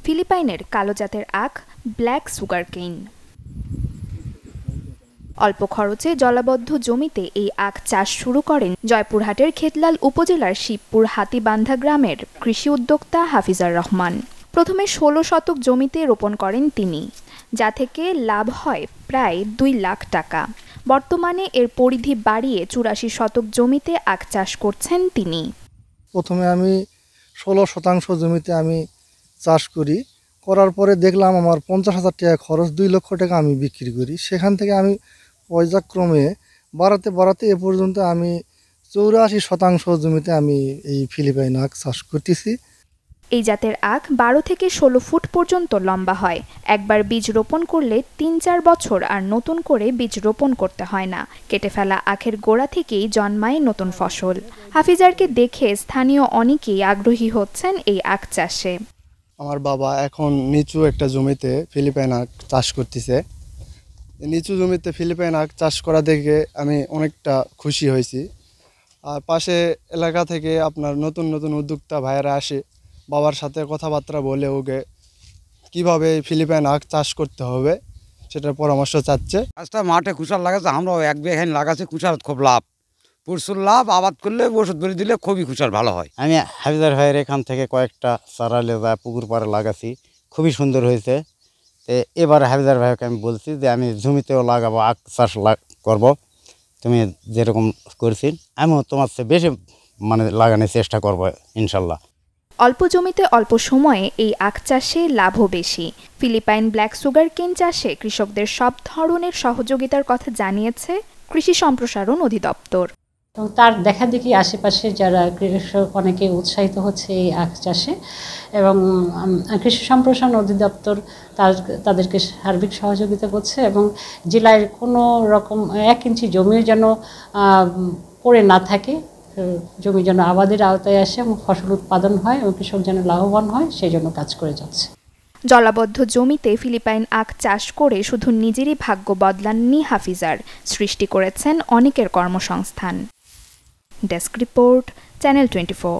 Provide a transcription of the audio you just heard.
ফিলিপাইনের কালো জাতের আখ ব্ল্যাক সুগারকেইন। অল্প খরচে জলাবদ্ধ জমিতে এই আখ চাষ শুরু করেন জয়পুরহাটের খেতলাল উপজেলার শিবপুর হাতিবান্ধা গ্রামের কৃষি উদ্যোক্তা হাফিজার রহমান। প্রথমে ১৬ শতক জমিতে রোপণ করেন তিনি, যা থেকে লাভ হয় প্রায় ২ লাখ টাকা। বর্তমানে এর পরিধি বাড়িয়ে ৮৪ শতক জমিতে আখ চাষ করছেন তিনি। প্রথমে আমি ১৬ শতাংশ জমিতে আমি চাষ করার পরে দেখলাম আমার ৫০,০০০ টাকা খরচ, ২ লক্ষ টাকা আমি বিক্রি করি। সেখান থেকে আমি পর্যায়ক্রমে বাড়াতে এ পর্যন্ত আমি ৮৪ শতাংশ জমিতে আমি এই ফিলিপাইন আখ চাষ করতেছি। এই জাতের আখ ১২ থেকে ১৬ ফুট পর্যন্ত লম্বা হয়। একবার বীজ রোপণ করলে ৩-৪ বছর আর নতুন করে বীজ রোপণ করতে হয় না। কেটে ফেলা আখের গোড়া থেকেই জন্মায় নতুন ফসল। হাফিজারকে দেখে স্থানীয় অনেকেই আগ্রহী হচ্ছেন এই আখ চাষে। আমার বাবা এখন নিচু একটা জমিতে ফিলিপাইন আখ চাষ করতেছে। নিচু জমিতে ফিলিপাইন আখ চাষ করা দেখে আমি অনেকটা খুশি হয়েছি। আর পাশে এলাকা থেকে আপনার নতুন নতুন উদ্যোক্তা ভাইয়েরা আসে, বাবার সাথে কথাবার্তা বলে ওকে কীভাবে ফিলিপাইন আখ চাষ করতে হবে সেটার পরামর্শ চাচ্ছে। গাছটা মাঠে কুশাল লাগাচ্ছে, আমরাও এক বিঘা লাগাচ্ছি। কুশাল খুব লাভ, প্রচুর লাভ। আবাদ করলে ওষুধ বেরিয়ে দিলে খুবই কুশাল ভালো হয়। আমি হাফিজার ভাইয়ের এখান থেকে কয়েকটা চারা লেজা পুকুর পাড়ে লাগাচ্ছি, খুবই সুন্দর হয়েছে। এবার হাফিজার ভাইকে আমি বলছি যে আমি জমিতেও লাগাবো, আখ চাষ করবো, তুমি যেরকম করছি আমিও তোমার চেয়ে বেশি লাগানোর চেষ্টা করবো ইনশাল্লাহ। অল্প জমিতে অল্প সময়ে এই আখ চাষে লাভও বেশি। ফিলিপাইন ব্ল্যাক সুগারকেইন চাষে কৃষকদের সব ধরনের সহযোগিতার কথা জানিয়েছে কৃষি সম্প্রসারণ অধিদপ্তর। এবং তার দেখা দেখি আশেপাশে যারা কৃষক অনেকে উৎসাহিত হচ্ছে এই আখ চাষে, এবং কৃষি সম্প্রসারণ অধিদপ্তর তাদেরকে সার্বিক সহযোগিতা করছে। এবং জেলায় কোনো রকম ১ ইঞ্চি জমিও যেন পড়ে না থাকে, জমি যেন আবাদের আওতায় আসে এবং ফসল উৎপাদন হয় এবং কৃষক যেন লাভবান হয়, সেই জন্য কাজ করে যাচ্ছে। জলাবদ্ধ জমিতে ফিলিপাইন আখ চাষ করে শুধু নিজেরই ভাগ্য বদলাননি হাফিজার, সৃষ্টি করেছেন অনেকের কর্মসংস্থান। Desk report, channel 24।